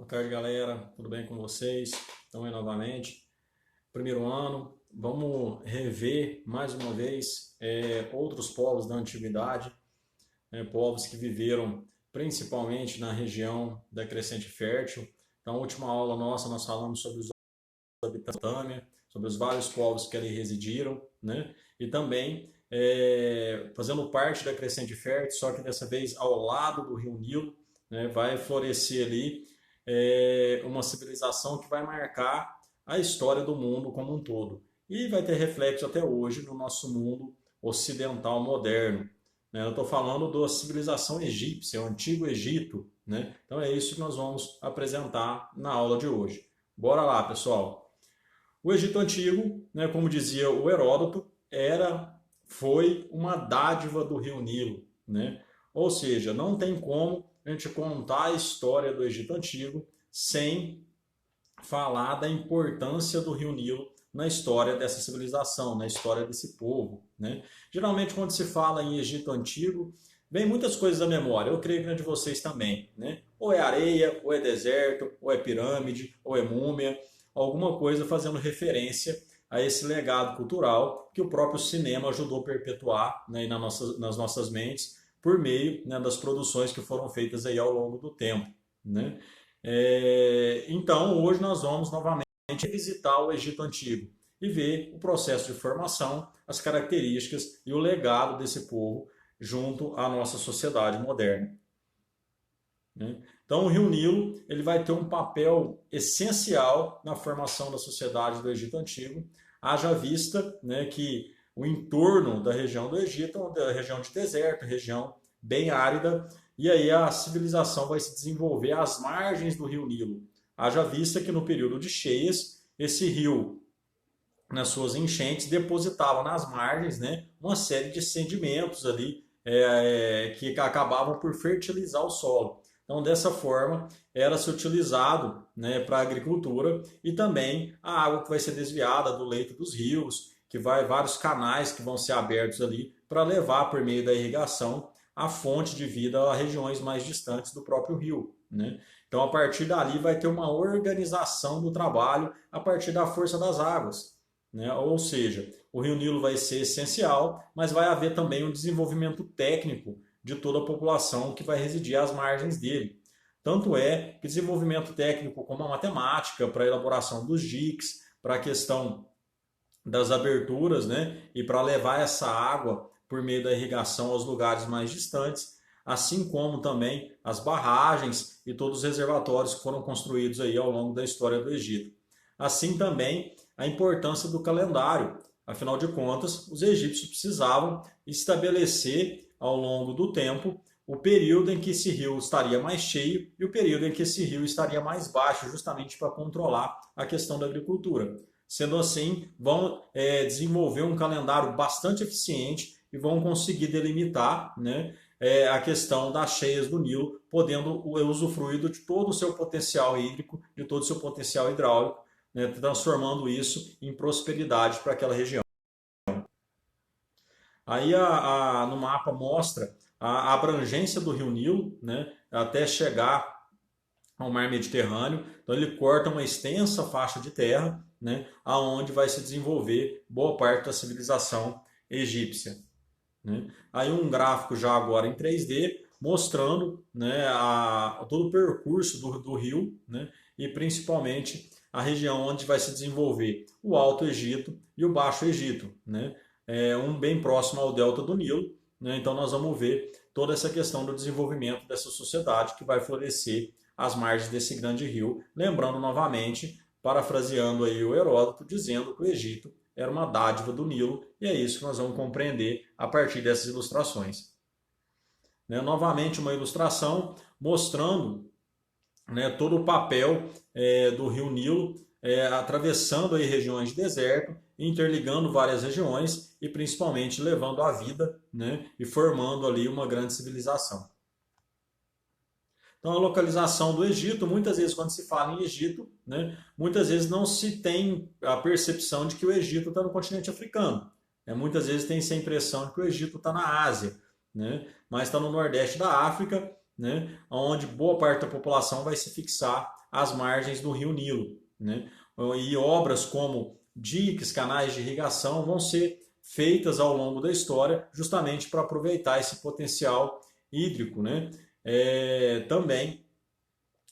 Boa tarde, galera. Tudo bem com vocês? Então, aí novamente, primeiro ano, vamos rever mais uma vez outros povos da antiguidade, povos que viveram principalmente na região da Crescente Fértil. Então, na última aula nossa, nós falamos sobre os habitantes da Mesopotâmia, sobre os vários povos que ali residiram, né? E também fazendo parte da Crescente Fértil, só que dessa vez ao lado do Rio Nilo, né? Vai florescer ali uma civilização que vai marcar a história do mundo como um todo. E vai ter reflexo até hoje no nosso mundo ocidental moderno. Né? Eu estou falando da civilização egípcia, o Antigo Egito. Né? Então é isso que nós vamos apresentar na aula de hoje. Bora lá, pessoal! O Egito Antigo, né, como dizia o Heródoto, foi uma dádiva do Rio Nilo. Né? Ou seja, não tem como a gente contar a história do Egito Antigo sem falar da importância do Rio Nilo na história dessa civilização, na história desse povo. Né? Geralmente, quando se fala em Egito Antigo, vem muitas coisas à memória. Eu creio que na de vocês também. Né? Ou é areia, ou é deserto, ou é pirâmide, ou é múmia, alguma coisa fazendo referência a esse legado cultural que o próprio cinema ajudou a perpetuar, né, nas nossas mentes, por meio, né, das produções que foram feitas aí ao longo do tempo. Né? Então, hoje nós vamos novamente visitar o Egito Antigo e ver o processo de formação, as características e o legado desse povo junto à nossa sociedade moderna. Né? Então, o Rio Nilo ele vai ter um papel essencial na formação da sociedade do Egito Antigo, haja vista, né, que o entorno da região do Egito é uma região de deserto, região bem árida, e aí a civilização vai se desenvolver às margens do Rio Nilo. Haja vista que no período de cheias, esse rio, nas suas enchentes, depositava nas margens, né, uma série de sedimentos ali que acabavam por fertilizar o solo. Então, dessa forma, era-se utilizado, né, para a agricultura e também a água que vai ser desviada do leito dos rios, vários canais que vão ser abertos ali para levar por meio da irrigação a fonte de vida a regiões mais distantes do próprio rio. Né? Então, a partir dali vai ter uma organização do trabalho a partir da força das águas. Né? Ou seja, o Rio Nilo vai ser essencial, mas vai haver também um desenvolvimento técnico de toda a população que vai residir às margens dele. Tanto é que desenvolvimento técnico como a matemática, para a elaboração dos diques, para a questão das aberturas, né, e para levar essa água por meio da irrigação aos lugares mais distantes, assim como também as barragens e todos os reservatórios que foram construídos aí ao longo da história do Egito. Assim também a importância do calendário. Afinal de contas, os egípcios precisavam estabelecer ao longo do tempo o período em que esse rio estaria mais cheio e o período em que esse rio estaria mais baixo, justamente para controlar a questão da agricultura. Sendo assim, vão desenvolver um calendário bastante eficiente e vão conseguir delimitar, né, a questão das cheias do Nilo, podendo usufruir de todo o seu potencial hídrico, de todo o seu potencial hidráulico, né, transformando isso em prosperidade para aquela região. Aí no mapa mostra a abrangência do Rio Nilo, né, até chegar ao mar Mediterrâneo. Então ele corta uma extensa faixa de terra, né, aonde vai se desenvolver boa parte da civilização egípcia. Né? Aí um gráfico já agora em 3D mostrando, né, todo o percurso do rio, né, e principalmente a região onde vai se desenvolver o Alto Egito e o Baixo Egito, né? Um bem próximo ao delta do Nilo. Né? Então nós vamos ver toda essa questão do desenvolvimento dessa sociedade que vai florescer às margens desse grande rio. Lembrando novamente, parafraseando aí o Heródoto, dizendo que o Egito era uma dádiva do Nilo, e é isso que nós vamos compreender a partir dessas ilustrações. Né? Novamente uma ilustração mostrando, né, todo o papel do rio Nilo, atravessando aí regiões de deserto, interligando várias regiões e principalmente levando a vida, né, e formando ali uma grande civilização. Então a localização do Egito, muitas vezes quando se fala em Egito, né, muitas vezes não se tem a percepção de que o Egito está no continente africano. Muitas vezes tem-se a impressão de que o Egito está na Ásia, né, mas está no nordeste da África, né, onde boa parte da população vai se fixar às margens do rio Nilo, né, e obras como diques, canais de irrigação vão ser feitas ao longo da história justamente para aproveitar esse potencial hídrico, né, também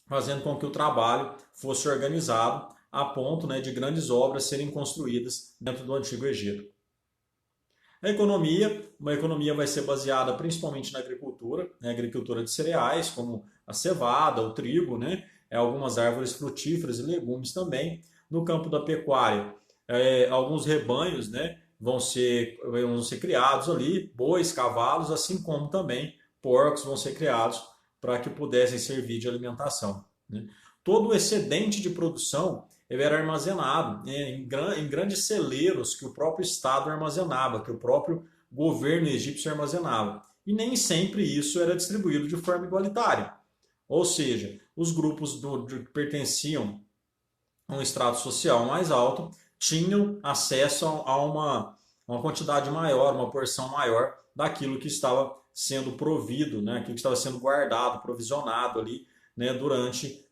fazendo com que o trabalho fosse organizado a ponto, né, de grandes obras serem construídas dentro do Antigo Egito. A economia, uma economia vai ser baseada principalmente na agricultura, né, agricultura de cereais, como a cevada, o trigo, né, algumas árvores frutíferas e legumes também. No campo da pecuária, alguns rebanhos, né, vão ser criados ali, bois, cavalos, assim como também porcos vão ser criados para que pudessem servir de alimentação, né. Todo o excedente de produção ele era armazenado, né, em grandes celeiros que o próprio Estado armazenava, que o próprio governo egípcio armazenava. E nem sempre isso era distribuído de forma igualitária. Ou seja, os grupos que pertenciam a um estrato social mais alto tinham acesso a uma quantidade maior, uma porção maior daquilo que estava sendo provido, né, aquilo que estava sendo guardado, provisionado ali, né, durante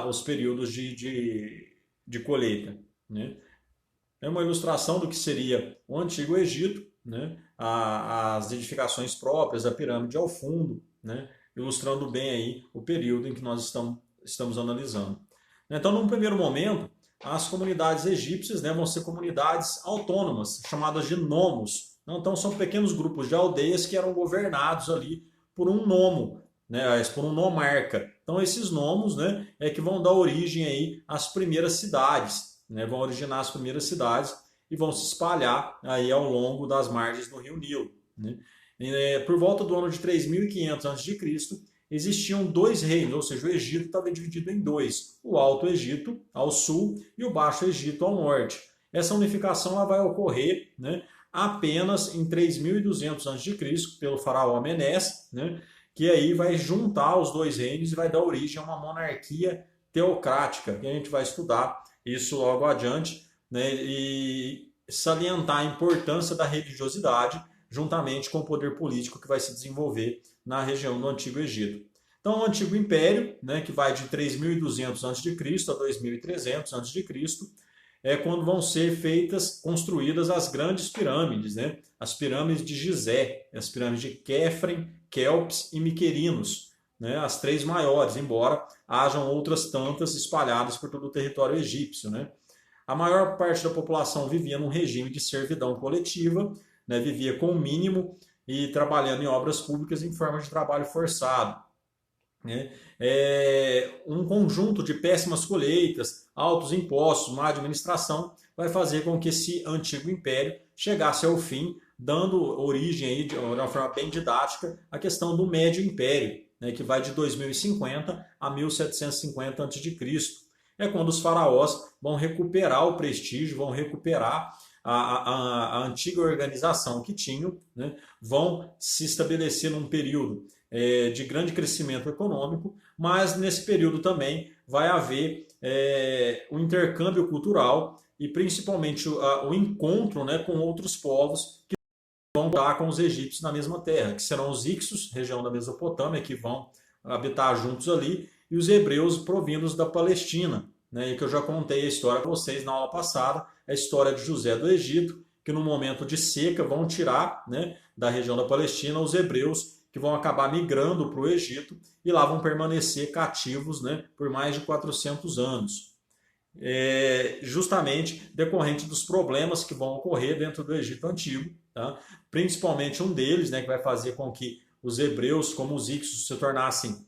os períodos de colheita, né? É uma ilustração do que seria o Antigo Egito, né? As edificações próprias, a pirâmide ao fundo, né? Ilustrando bem aí o período em que nós estamos analisando. Então, num primeiro momento, as comunidades egípcias, né, vão ser comunidades autônomas, chamadas de nomos. Então, são pequenos grupos de aldeias que eram governados ali por um nomo, né, por um nomarca. Então esses nomos, né, que vão dar origem aí às primeiras cidades, né, vão originar as primeiras cidades e vão se espalhar aí ao longo das margens do rio Nilo, né. Por volta do ano de 3500 a.C., existiam dois reinos, ou seja, o Egito estava dividido em dois, o Alto Egito ao sul e o Baixo Egito ao norte. Essa unificação ela vai ocorrer, né, apenas em 3200 a.C., pelo faraó Menes, né, que aí vai juntar os dois reinos e vai dar origem a uma monarquia teocrática, que a gente vai estudar isso logo adiante, né, e salientar a importância da religiosidade juntamente com o poder político que vai se desenvolver na região do Antigo Egito. Então, o Antigo Império, né, que vai de 3200 a.C. a 2300 a.C., é quando vão ser construídas as grandes pirâmides, né? As pirâmides de Gizé, as pirâmides de Quefren, Quelps e Miquerinos, né? As três maiores, embora hajam outras tantas espalhadas por todo o território egípcio, né? A maior parte da população vivia num regime de servidão coletiva, né? Vivia com o mínimo e trabalhando em obras públicas em forma de trabalho forçado, né? Um conjunto de péssimas colheitas, altos impostos, má administração, vai fazer com que esse antigo império chegasse ao fim, dando origem aí, de uma forma bem didática, à questão do Médio Império, né, que vai de 2050 a 1750 a.C. É quando os faraós vão recuperar o prestígio, vão recuperar a antiga organização que tinham, né, vão se estabelecer num período de grande crescimento econômico, mas nesse período também vai haver um intercâmbio cultural e principalmente o encontro, né, com outros povos que vão estar com os egípcios na mesma terra, que serão os Ixos, região da Mesopotâmia, que vão habitar juntos ali, e os hebreus provindos da Palestina, né, e que eu já contei a história para vocês na aula passada, a história de José do Egito, que no momento de seca vão tirar, né, da região da Palestina os hebreus que vão acabar migrando para o Egito e lá vão permanecer cativos, né, por mais de 400 anos. Justamente decorrente dos problemas que vão ocorrer dentro do Egito Antigo, tá? Principalmente um deles, né, que vai fazer com que os hebreus, como os Ixos, se tornassem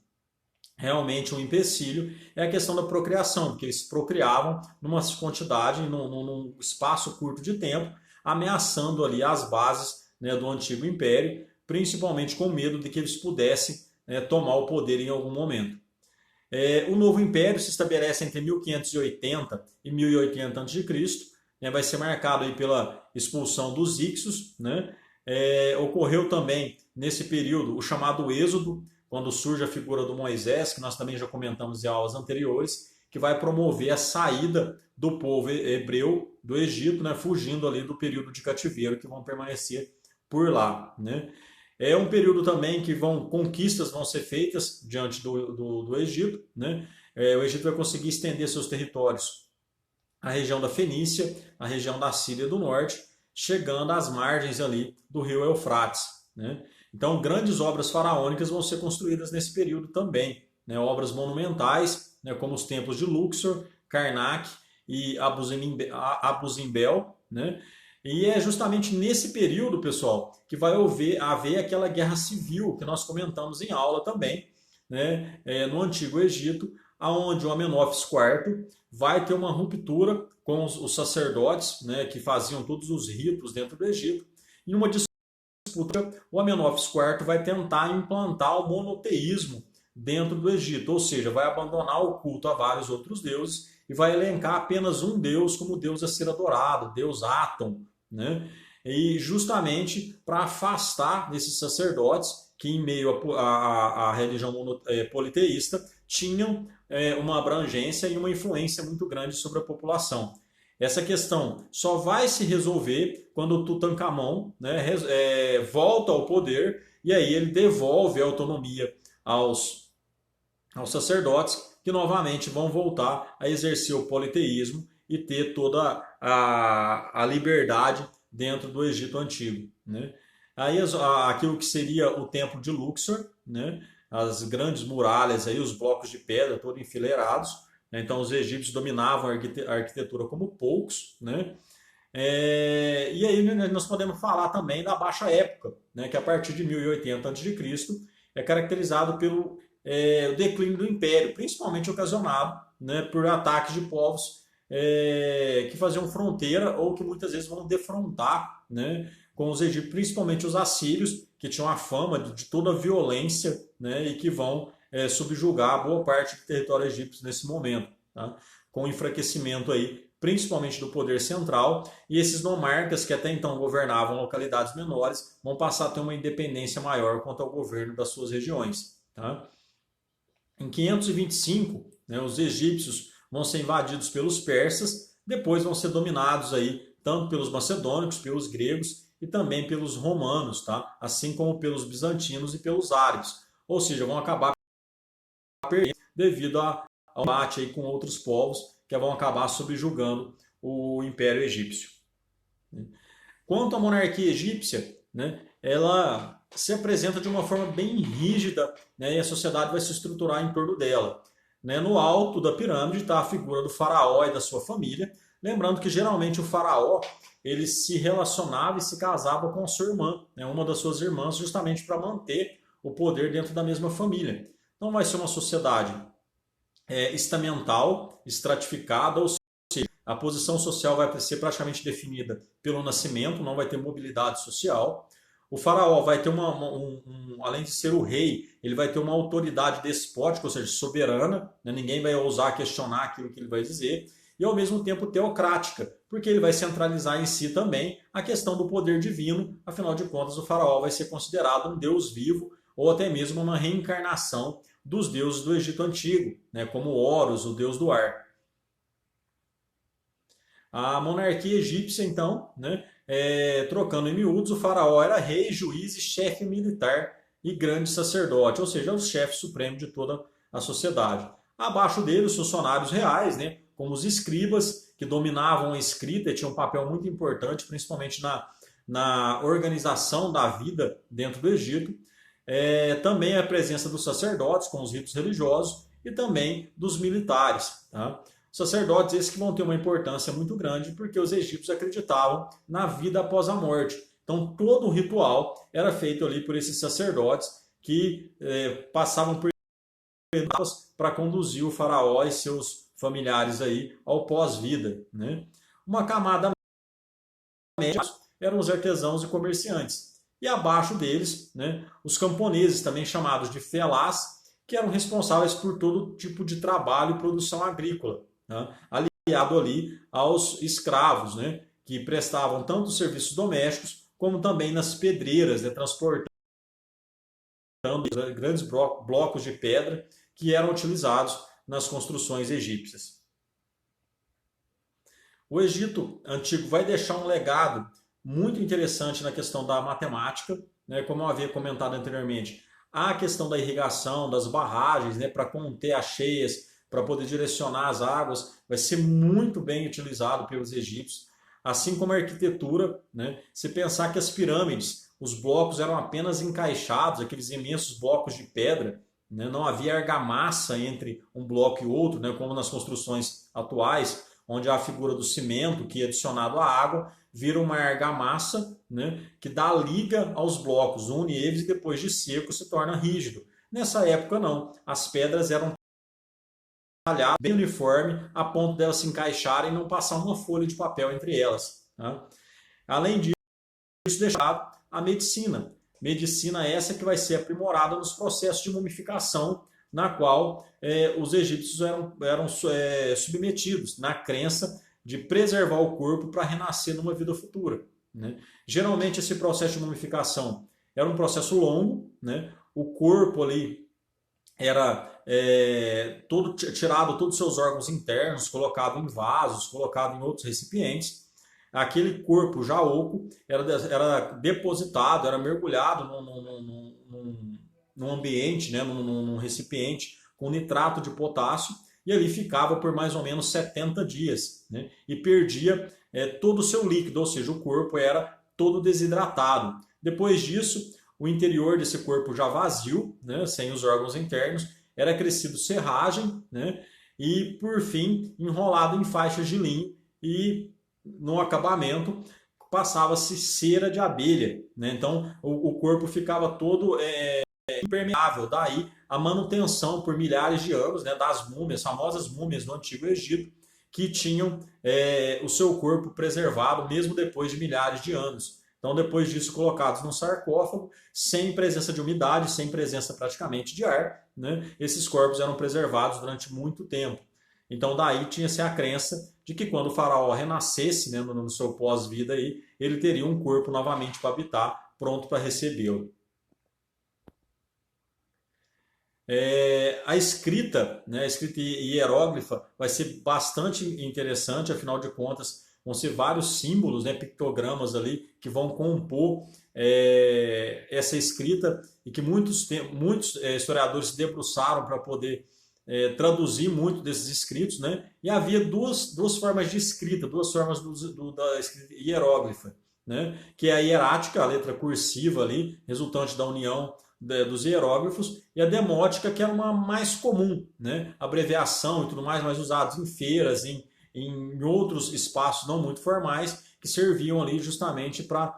realmente um empecilho, é a questão da procriação, porque eles procriavam numa quantidade, num espaço curto de tempo, ameaçando ali as bases, né, do Antigo Império, principalmente com medo de que eles pudessem, né, tomar o poder em algum momento. O novo império se estabelece entre 1580 e 1080 a.C., né, vai ser marcado aí pela expulsão dos Ixos, né? Ocorreu também nesse período o chamado Êxodo, quando surge a figura do Moisés, que nós também já comentamos em aulas anteriores, que vai promover a saída do povo hebreu do Egito, né, fugindo ali do período de cativeiro que vão permanecer por lá, né? É um período também que conquistas vão ser feitas diante do Egito, né? O Egito vai conseguir estender seus territórios à região da Fenícia, à região da Síria do Norte, chegando às margens ali do rio Eufrates, né? Então, grandes obras faraônicas vão ser construídas nesse período também, né? Obras monumentais, né? Como os templos de Luxor, Karnak e Abu Simbel, né? E é justamente nesse período, pessoal, que vai haver aquela guerra civil que nós comentamos em aula também, né? No Antigo Egito, aonde o Amenófis IV vai ter uma ruptura com os sacerdotes, né, que faziam todos os ritos dentro do Egito. Em uma disputa, o Amenófis IV vai tentar implantar o monoteísmo dentro do Egito, ou seja, vai abandonar o culto a vários outros deuses e vai elencar apenas um deus como deus a ser adorado, Deus Atom, né? E justamente para afastar desses sacerdotes que, em meio à religião politeísta, tinham uma abrangência e uma influência muito grande sobre a população. Essa questão só vai se resolver quando Tutankhamon, né, volta ao poder e aí ele devolve a autonomia aos sacerdotes, que novamente vão voltar a exercer o politeísmo e ter toda a liberdade dentro do Egito Antigo, né? Aí aquilo que seria o templo de Luxor, né? As grandes muralhas, aí, os blocos de pedra todos enfileirados, né? Então os egípcios dominavam a arquitetura como poucos, né? E aí nós podemos falar também da Baixa Época, né? Que a partir de 1080 a.C. é caracterizado pelo o declínio do Império, principalmente ocasionado, né, por ataques de povos que faziam fronteira ou que muitas vezes vão defrontar, né, com os egípcios, principalmente os assírios, que tinham a fama de toda a violência, né, e que vão subjugar boa parte do território egípcio nesse momento, tá? Com o enfraquecimento aí, principalmente do poder central, e esses nomarcas que até então governavam localidades menores vão passar a ter uma independência maior quanto ao governo das suas regiões, tá? Em 525, né, os egípcios vão ser invadidos pelos persas, depois vão ser dominados aí tanto pelos macedônicos, pelos gregos e também pelos romanos, tá? Assim como pelos bizantinos e pelos árabes. Ou seja, vão acabar perdendo devido ao embate aí com outros povos que vão acabar subjugando o Império Egípcio. Quanto à monarquia egípcia, né, ela se apresenta de uma forma bem rígida, né, e a sociedade vai se estruturar em torno dela. Né? No alto da pirâmide está a figura do faraó e da sua família, lembrando que geralmente o faraó ele se relacionava e se casava com a sua irmã, né, uma das suas irmãs, justamente para manter o poder dentro da mesma família. Então vai ser uma sociedade estamental, estratificada, ou seja, a posição social vai ser praticamente definida pelo nascimento, não vai ter mobilidade social. O faraó vai ter além de ser o rei, ele vai ter uma autoridade despótica, ou seja, soberana, né? Ninguém vai ousar questionar aquilo que ele vai dizer, e ao mesmo tempo teocrática, porque ele vai centralizar em si também a questão do poder divino, afinal de contas o faraó vai ser considerado um deus vivo, ou até mesmo uma reencarnação dos deuses do Egito Antigo, né? Como Horus, o deus do ar. A monarquia egípcia, então, né, trocando em miúdos, o faraó era rei, juiz e chefe militar e grande sacerdote, ou seja, o chefe supremo de toda a sociedade. Abaixo dele, os funcionários reais, né, como os escribas, que dominavam a escrita e tinham um papel muito importante, principalmente na organização da vida dentro do Egito. Também a presença dos sacerdotes, com os ritos religiosos, e também dos militares, tá? Sacerdotes esses que vão ter uma importância muito grande porque os egípcios acreditavam na vida após a morte. Então todo o ritual era feito ali por esses sacerdotes que passavam por etapas para conduzir o faraó e seus familiares aí ao pós-vida, né? Uma camada média eram os artesãos e comerciantes. E abaixo deles, né, os camponeses, também chamados de felás, que eram responsáveis por todo tipo de trabalho e produção agrícola, né, aliado ali aos escravos, né, que prestavam tanto serviços domésticos como também nas pedreiras, né, transportando grandes blocos de pedra que eram utilizados nas construções egípcias. O Egito Antigo vai deixar um legado muito interessante na questão da matemática, né, como eu havia comentado anteriormente, a questão da irrigação, das barragens, né, para conter as cheias, para poder direcionar as águas, vai ser muito bem utilizado pelos egípcios. Assim como a arquitetura, né, se pensar que as pirâmides, os blocos eram apenas encaixados, aqueles imensos blocos de pedra, né, não havia argamassa entre um bloco e outro, né, como nas construções atuais, onde há a figura do cimento que é adicionado à água, vira uma argamassa, né, que dá liga aos blocos, une eles e depois de seco se torna rígido. Nessa época não, as pedras eram talhadas bem uniforme a ponto delas se encaixarem e não passar uma folha de papel entre elas. Tá? Além disso, deixado a medicina. Medicina essa que vai ser aprimorada nos processos de mumificação, na qual os egípcios eram submetidos na crença de preservar o corpo para renascer numa vida futura. Né? Geralmente esse processo de mumificação era um processo longo, né? O corpo ali era todo tirado todos os seus órgãos internos, colocado em vasos, colocado em outros recipientes. Aquele corpo já oco era depositado, era mergulhado num ambiente, né, num recipiente com nitrato de potássio, e ali ficava por mais ou menos 70 dias, né, e perdia todo o seu líquido, ou seja, o corpo era todo desidratado. Depois disso, o interior desse corpo já vazio, né, sem os órgãos internos, era acrescido serragem, né, e por fim enrolado em faixas de linho e no acabamento passava-se cera de abelha, né? Então o corpo ficava todo impermeável. Daí a manutenção por milhares de anos, né, das múmias, famosas múmias do Antigo Egito, que tinham o seu corpo preservado mesmo depois de milhares de anos. Então, depois disso, colocados num sarcófago, sem presença de umidade, sem presença praticamente de ar, né, esses corpos eram preservados durante muito tempo. Então, daí tinha-se a crença de que quando o faraó renascesse, né, no seu pós-vida, aí, ele teria um corpo novamente para habitar, pronto para recebê-lo. A escrita, né, a escrita hieróglifa, vai ser bastante interessante, afinal de contas, vão ser vários símbolos, né, pictogramas ali, que vão compor essa escrita e que muitos historiadores se debruçaram para poder traduzir muito desses escritos, né? E havia duas formas de escrita, duas formas da escrita hieróglifa, né? Que é a hierática, a letra cursiva ali, resultante da união dos hieróglifos, e a demótica, que era uma mais comum, né? Abreviação e tudo mais usados em feiras, em outros espaços não muito formais, que serviam ali justamente para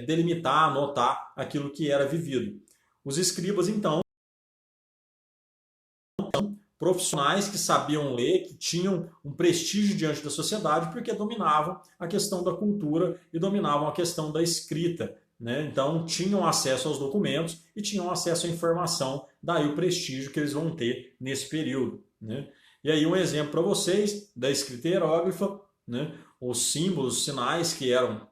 delimitar, anotar aquilo que era vivido. Os escribas, então, profissionais que sabiam ler, que tinham um prestígio diante da sociedade, porque dominavam a questão da cultura e dominavam a questão da escrita. Né? Então, tinham acesso aos documentos e tinham acesso à informação, daí o prestígio que eles vão ter nesse período. Né? E aí um exemplo para vocês da escrita hieróglifa, né? Os símbolos, os sinais que eram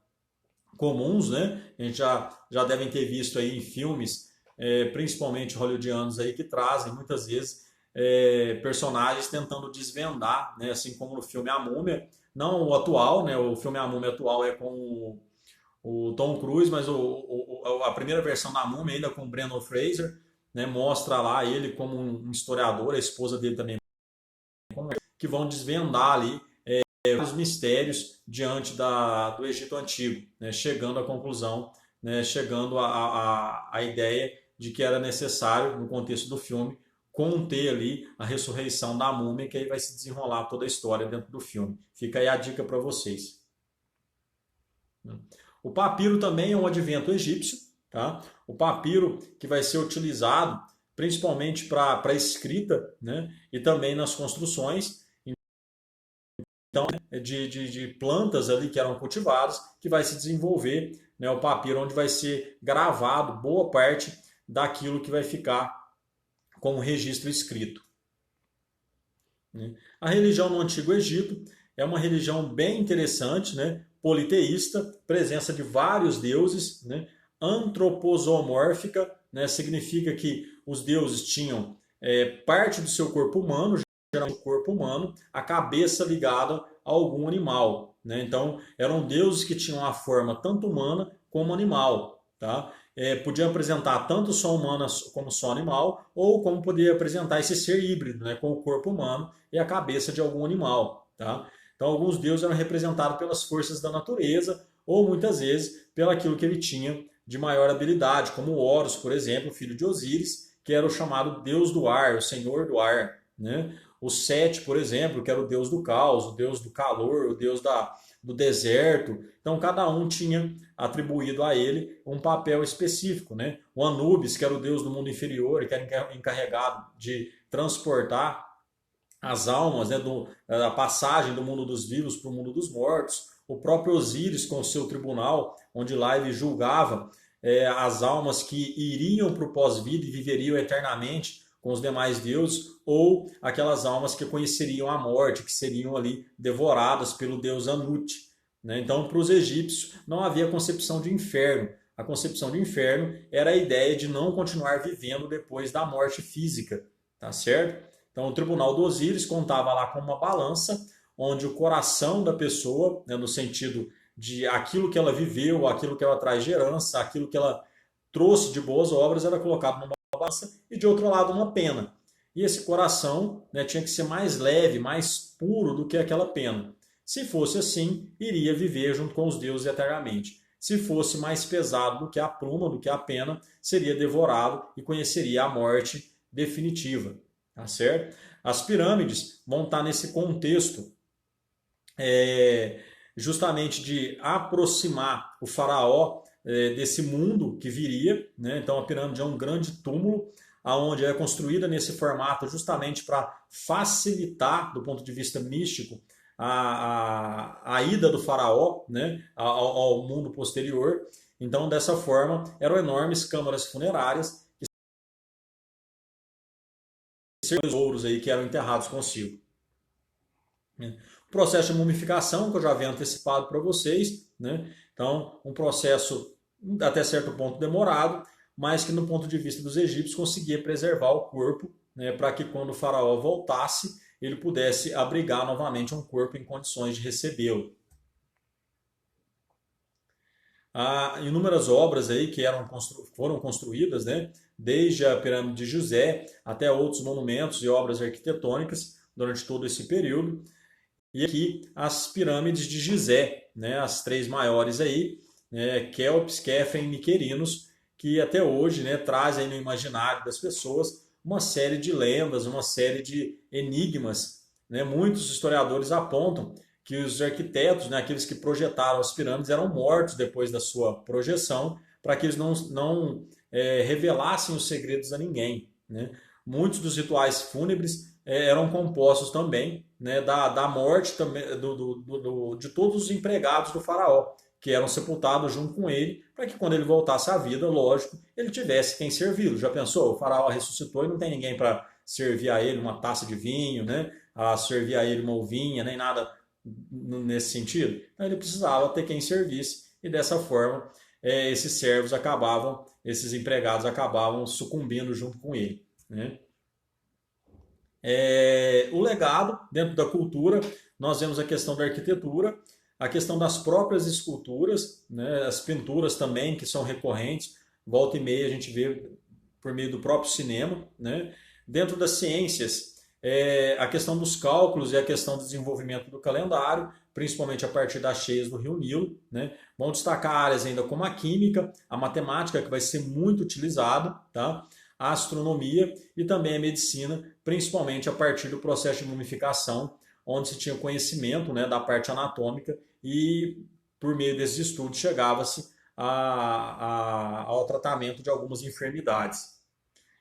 comuns, né? A gente já devem ter visto aí em filmes, principalmente hollywoodianos aí, que trazem muitas vezes personagens tentando desvendar, né? Assim como no filme A Múmia, não o atual, né? O filme A Múmia atual é com o Tom Cruise, mas a primeira versão da Múmia ainda com o Brendan Fraser, né? Mostra lá ele como um historiador, a esposa dele também, que vão desvendar ali os mistérios diante do Egito Antigo, né? Chegando à conclusão, né? Chegando à ideia de que era necessário, no contexto do filme, conter ali a ressurreição da múmia, que aí vai se desenrolar toda a história dentro do filme. Fica aí a dica para vocês. O papiro também é um advento egípcio, tá? O papiro que vai ser utilizado principalmente para escrita, né? E também nas construções. Então, de plantas ali que eram cultivadas, que vai se desenvolver, né, o papiro, onde vai ser gravado boa parte daquilo que vai ficar como registro escrito. Né? A religião no Antigo Egito é uma religião bem interessante, né, politeísta, presença de vários deuses, né, antroposomórfica, né, significa que os deuses tinham parte do seu corpo humano, geralmente o corpo humano, a cabeça ligada a algum animal. Né? Então, eram deuses que tinham a forma tanto humana como animal. Tá? podia apresentar tanto só humana como só animal, ou como poderia apresentar esse ser híbrido, né, com o corpo humano e a cabeça de algum animal. Tá? Então, alguns deuses eram representados pelas forças da natureza, ou muitas vezes pelo aquilo que ele tinha de maior habilidade, como Horus, por exemplo, filho de Osíris, que era o chamado deus do ar, o senhor do ar. Né? O Sete, por exemplo, que era o deus do caos, o deus do calor, o deus do deserto. Então, cada um tinha atribuído a ele um papel específico. Né? O Anubis, que era o deus do mundo inferior, que era encarregado de transportar as almas, né, a passagem do mundo dos vivos para o mundo dos mortos. O próprio Osíris, com o seu tribunal, onde lá ele julgava as almas que iriam para o pós-vida e viveriam eternamente com os demais deuses, ou aquelas almas que conheceriam a morte, que seriam ali devoradas pelo deus Anut. Né? Então, para os egípcios, não havia concepção de inferno. A concepção de inferno era a ideia de não continuar vivendo depois da morte física, tá certo? Então, o tribunal do Osíris contava lá com uma balança, onde o coração da pessoa, né, no sentido de aquilo que ela viveu, aquilo que ela traz de herança, aquilo que ela trouxe de boas obras, era colocado numa balança, e de outro lado uma pena. E esse coração, né, tinha que ser mais leve, mais puro do que aquela pena. Se fosse assim, iria viver junto com os deuses eternamente. Se fosse mais pesado do que a pluma, do que a pena, seria devorado e conheceria a morte definitiva. Tá certo? As pirâmides vão estar nesse contexto justamente de aproximar o faraó desse mundo que viria. Né? Então a pirâmide é um grande túmulo, onde é construída nesse formato justamente para facilitar, do ponto de vista místico, a ida do faraó, né, ao mundo posterior. Então, dessa forma, eram enormes câmaras funerárias tesouros aí que eram enterrados consigo. O processo de mumificação, que eu já havia antecipado para vocês, né? Então, um processo até certo ponto demorado, mas que no ponto de vista dos egípcios conseguia preservar o corpo, né, para que quando o faraó voltasse, ele pudesse abrigar novamente um corpo em condições de recebê-lo. Há inúmeras obras aí que foram construídas, né? Desde a pirâmide de Gizé até outros monumentos e obras arquitetônicas durante todo esse período. E aqui as pirâmides de Gizé, né? As três maiores aí, né? Quéops, Quéfen e Miquerinos, que até hoje, né, trazem no imaginário das pessoas uma série de lendas, uma série de enigmas. Né? Muitos historiadores apontam que os arquitetos, né, aqueles que projetaram as pirâmides, eram mortos depois da sua projeção, para que eles não revelassem os segredos a ninguém. Né? Muitos dos rituais fúnebres eram compostos também, né, da morte também, de todos os empregados do faraó, que eram sepultados junto com ele, para que quando ele voltasse à vida, lógico, ele tivesse quem servi-lo. Já pensou? O faraó ressuscitou e não tem ninguém para servir a ele uma taça de vinho, né? A servir a ele uma uvinha, nem nada nesse sentido. Então ele precisava ter quem servisse e dessa forma esses servos acabavam, esses empregados acabavam sucumbindo junto com ele. Né? O legado dentro da cultura, nós vemos a questão da arquitetura, a questão das próprias esculturas, né? As pinturas também que são recorrentes, volta e meia a gente vê por meio do próprio cinema. Né? Dentro das ciências, a questão dos cálculos e a questão do desenvolvimento do calendário, principalmente a partir das cheias do Rio Nilo. Né? Vão destacar áreas ainda como a química, a matemática, que vai ser muito utilizada, tá? A astronomia e também a medicina, principalmente a partir do processo de mumificação, onde se tinha conhecimento, né, da parte anatômica e, por meio desses estudos, chegava-se ao tratamento de algumas enfermidades.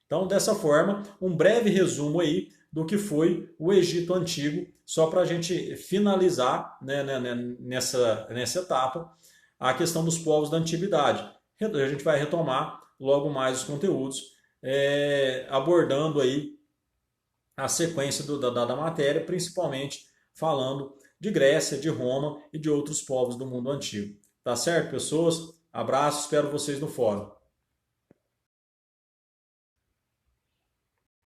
Então, dessa forma, um breve resumo aí do que foi o Egito Antigo, só para a gente finalizar, né, nessa etapa, a questão dos povos da antiguidade. A gente vai retomar logo mais os conteúdos, abordando aí a sequência da matéria, principalmente falando de Grécia, de Roma e de outros povos do mundo antigo. Tá certo, pessoas? Abraço, espero vocês no fórum.